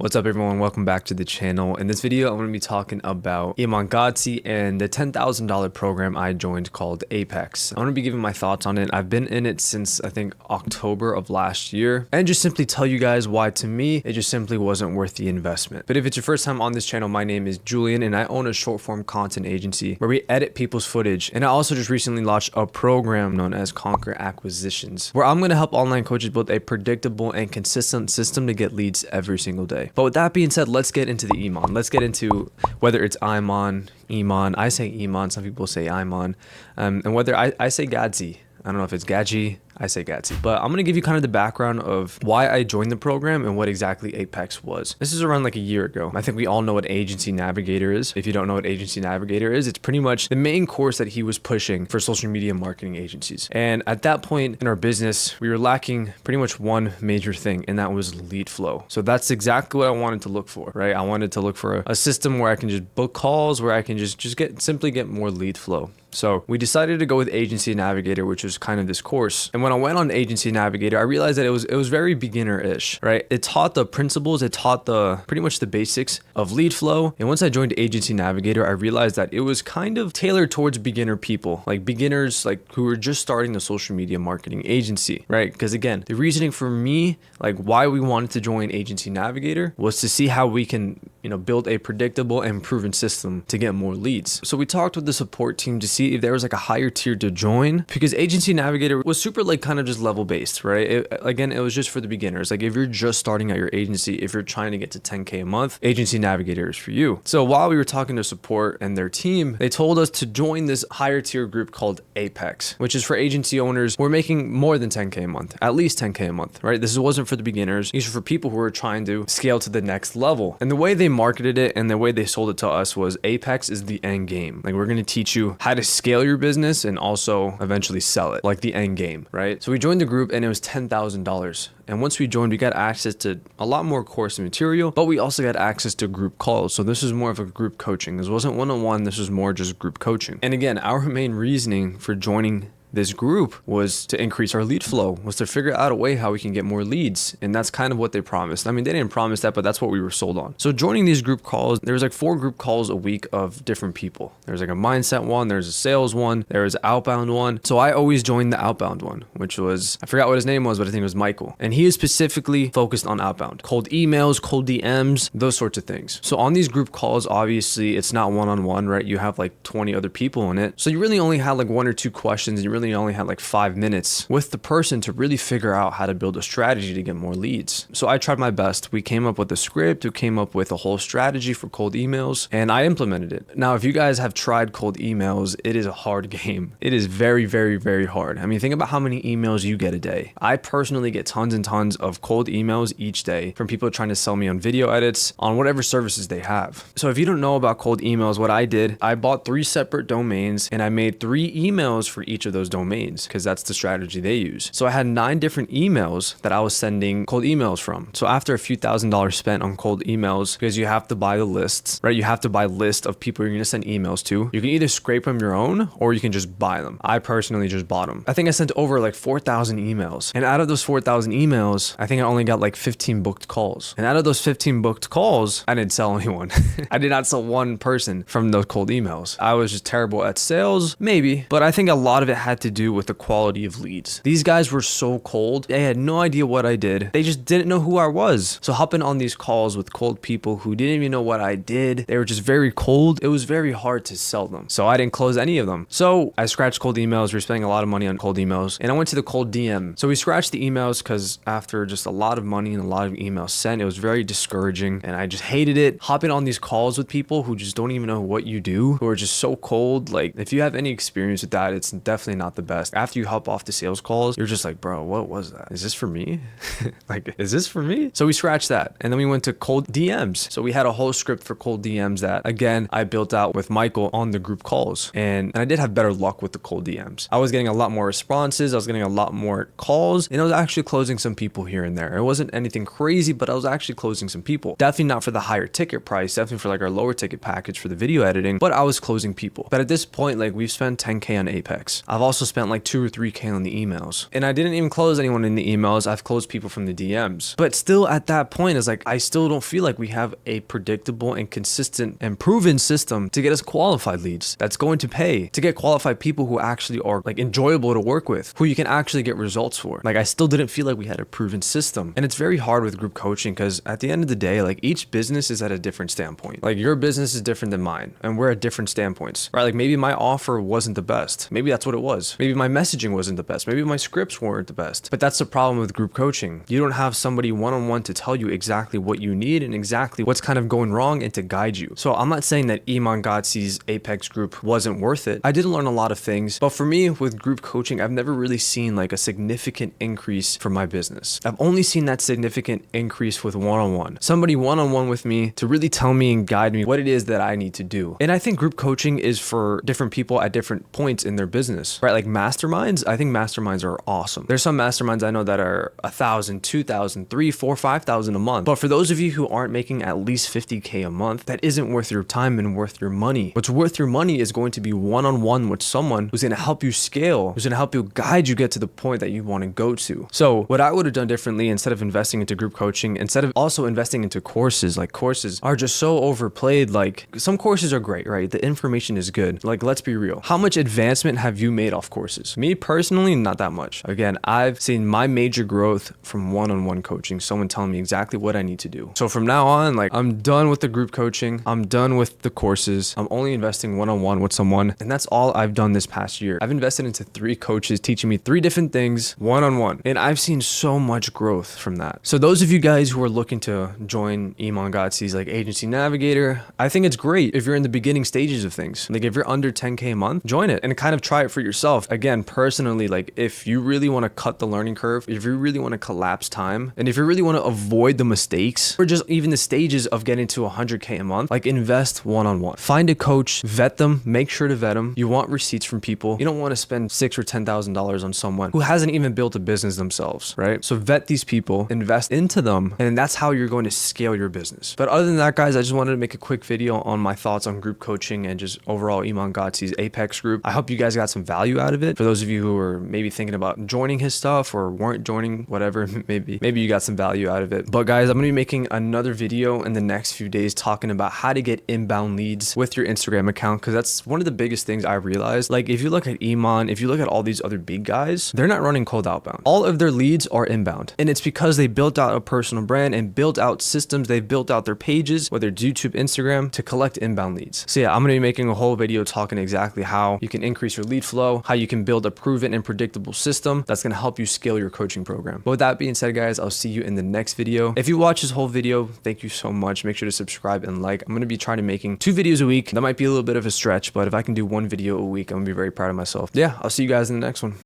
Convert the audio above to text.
What's up everyone, welcome back to the channel. In this video, I'm going to be talking about Iman Gadzhi and the $10,000 program I joined called Apex. I'm going to be giving my thoughts on it. I've been in it since I think October of last year and just simply tell you guys why to me, it just simply wasn't worth the investment. But if it's your first time on this channel, my name is Julian and I own a short form content agency where we edit people's footage. And I also just recently launched a program known as Conquer Acquisitions, where I'm going to help online coaches build a predictable and consistent system to get leads every single day. But with that being said, let's get into the Iman. Let's get into whether it's Iman. I say Iman, some people say Iman. And whether I say Gadzhi. I don't know if it's Gadzhi, I say Gadzhi. But I'm going to give you kind of the background of why I joined the program and what exactly Apex was. This is around like a year ago. I think we all know what Agency Navigator is. If you don't know what Agency Navigator is, it's pretty much the main course that he was pushing for social media marketing agencies. And at that point in our business, we were lacking pretty much one major thing, and that was lead flow. So that's exactly what I wanted to look for, right? I wanted to look for a system where I can just book calls, where I can just simply get more lead flow. So we decided to go with Agency Navigator, which was kind of this course. And when I went on Agency Navigator, I realized that it was very beginner-ish, right? It taught the principles, it taught pretty much the basics of lead flow. And once I joined Agency Navigator, I realized that it was kind of tailored towards beginner people, like beginners like who were just starting the social media marketing agency, right? Because again, the reasoning for me, like why we wanted to join Agency Navigator was to see how we can, build a predictable and proven system to get more leads. So we talked with the support team to see if there was like a higher tier to join, because Agency Navigator was super like kind of just level based, right? Again, it was just for the beginners. Like if you're just starting out your agency, if you're trying to get to 10K a month, Agency Navigator is for you. So while we were talking to support and their team, they told us to join this higher tier group called Apex, which is for agency owners who are making more than 10K a month, at least 10K a month, right? This wasn't for the beginners. These are for people who are trying to scale to the next level. And the way they marketed it and the way they sold it to us was Apex is the end game. Like we're going to teach you how to scale your business and also eventually sell it, like the end game, right? So we joined the group and it was $10,000. And once we joined, we got access to a lot more course material, but we also got access to group calls. So this is more of a group coaching. This wasn't one-on-one. This was more just group coaching. And again, our main reasoning for joining this group was to increase our lead flow, was to figure out a way how we can get more leads. And that's kind of what they promised. I mean, they didn't promise that, but that's what we were sold on. So joining these group calls, there was like 4 group calls a week of different people. There's like a mindset one, there's a sales one, there was an outbound one. So I always joined the outbound one, which was, I forgot what his name was, but I think it was Michael. And he is specifically focused on outbound, cold emails, cold DMs, those sorts of things. So on these group calls, obviously it's not one-on-one, right? You have like 20 other people in it. So you really only had like 1 or 2 questions and you really only had like 5 minutes with the person to really figure out how to build a strategy to get more leads. So I tried my best. We came up with a script, we came up with a whole strategy for cold emails, and I implemented it. Now, if you guys have tried cold emails, it is a hard game. It is very, very, very hard. I mean, think about how many emails you get a day. I personally get tons and tons of cold emails each day from people trying to sell me on video edits, on whatever services they have. So if you don't know about cold emails, what I did, I bought 3 separate domains and I made 3 emails for each of those domains, because that's the strategy they use. So I had 9 different emails that I was sending cold emails from. So after a few $1,000s spent on cold emails, because you have to buy the lists, right? You have to buy a list of people you're going to send emails to. You can either scrape them your own or you can just buy them. I personally just bought them. I think I sent over like 4,000 emails. And out of those 4,000 emails, I think I only got like 15 booked calls. And out of those 15 booked calls, I didn't sell anyone. I did not sell one person from those cold emails. I was just terrible at sales, maybe, but I think a lot of it had to do with the quality of leads. These guys were so cold. They had no idea what I did. They just didn't know who I was. So hopping on these calls with cold people who didn't even know what I did, they were just very cold. It was very hard to sell them. So I didn't close any of them. So I scratched cold emails. We were spending a lot of money on cold emails. And I went to the cold DM. So we scratched the emails because after just a lot of money and a lot of emails sent, it was very discouraging. And I just hated it. Hopping on these calls with people who just don't even know what you do, who are just so cold. Like if you have any experience with that, it's definitely not the best. After you hop off the sales calls, you're just like, bro, what was that? Is this for me? Like, is this for me? So we scratched that. And then we went to cold DMs. So we had a whole script for cold DMs that, again, I built out with Michael on the group calls. And I did have better luck with the cold DMs. I was getting a lot more responses. I was getting a lot more calls. And I was actually closing some people here and there. It wasn't anything crazy, but I was actually closing some people. Definitely not for the higher ticket price. Definitely for like our lower ticket package for the video editing. But I was closing people. But at this point, like we've spent 10K on Apex. I've also also spent like 2 or 3K on the emails. And I didn't even close anyone in the emails. I've closed people from the DMs. But still at that point, it's like, I still don't feel like we have a predictable and consistent and proven system to get us qualified leads that's going to pay, to get qualified people who actually are like enjoyable to work with, who you can actually get results for. Like, I still didn't feel like we had a proven system. And it's very hard with group coaching because at the end of the day, like, each business is at a different standpoint. Like, your business is different than mine and we're at different standpoints, right? Like, maybe my offer wasn't the best. Maybe that's what it was. Maybe my messaging wasn't the best. Maybe my scripts weren't the best. But that's the problem with group coaching. You don't have somebody one-on-one to tell you exactly what you need and exactly what's kind of going wrong and to guide you. So I'm not saying that Iman Gadzhi's Apex group wasn't worth it. I did learn a lot of things, but for me with group coaching, I've never really seen like a significant increase for my business. I've only seen that significant increase with one-on-one. Somebody one-on-one with me to really tell me and guide me what it is that I need to do. And I think group coaching is for different people at different points in their business, right? Like masterminds, I think masterminds are awesome. There's some masterminds I know that are 1,000, 2,000, 3, 4, 5,000 a month. But for those of you who aren't making at least 50K a month, that isn't worth your time and worth your money. What's worth your money is going to be one-on-one with someone who's going to help you scale, who's going to help you guide you get to the point that you want to go to. So what I would have done differently, instead of investing into group coaching, instead of also investing into courses, like courses are just so overplayed. Like, some courses are great, right? The information is good. Like, let's be real. How much advancement have you made off courses? Me personally, not that much. Again, I've seen my major growth from one-on-one coaching, someone telling me exactly what I need to do. So from now on, like, I'm done with the group coaching. I'm done with the courses. I'm only investing one-on-one with someone. And that's all I've done this past year. I've invested into 3 coaches teaching me 3 different things one-on-one. And I've seen so much growth from that. So those of you guys who are looking to join Iman Gadzhi's like agency navigator, I think it's great if you're in the beginning stages of things. Like, if you're under 10K a month, join it and kind of try it for yourself. Again, personally, like, if you really want to cut the learning curve, if you really want to collapse time, and if you really want to avoid the mistakes or just even the stages of getting to 100K a month, like, invest one-on-one. Find a coach, vet them, make sure to vet them. You want receipts from people. You don't want to spend $6,000 or $10,000 on someone who hasn't even built a business themselves, right? So vet these people, invest into them, and that's how you're going to scale your business. But other than that, guys, I just wanted to make a quick video on my thoughts on group coaching and just overall Iman Gadzhi's Apex group. I hope you guys got some value out of it. For those of you who are maybe thinking about joining his stuff or weren't joining, whatever, maybe you got some value out of it. But guys, I'm going to be making another video in the next few days talking about how to get inbound leads with your Instagram account, because that's one of the biggest things I realized. Like, if you look at Iman, if you look at all these other big guys, they're not running cold outbound. All of their leads are inbound. And it's because they built out a personal brand and built out systems. They've built out their pages, whether it's YouTube, Instagram, to collect inbound leads. So yeah, I'm going to be making a whole video talking exactly how you can increase your lead flow, how you can build a proven and predictable system that's going to help you scale your coaching program. But with that being said, guys, I'll see you in the next video. If you watch this whole video, thank you so much. Make sure to subscribe and like. I'm going to be trying to making 2 videos a week. That might be a little bit of a stretch, but if I can do 1 video a week, I'm going to be very proud of myself. Yeah, I'll see you guys in the next one.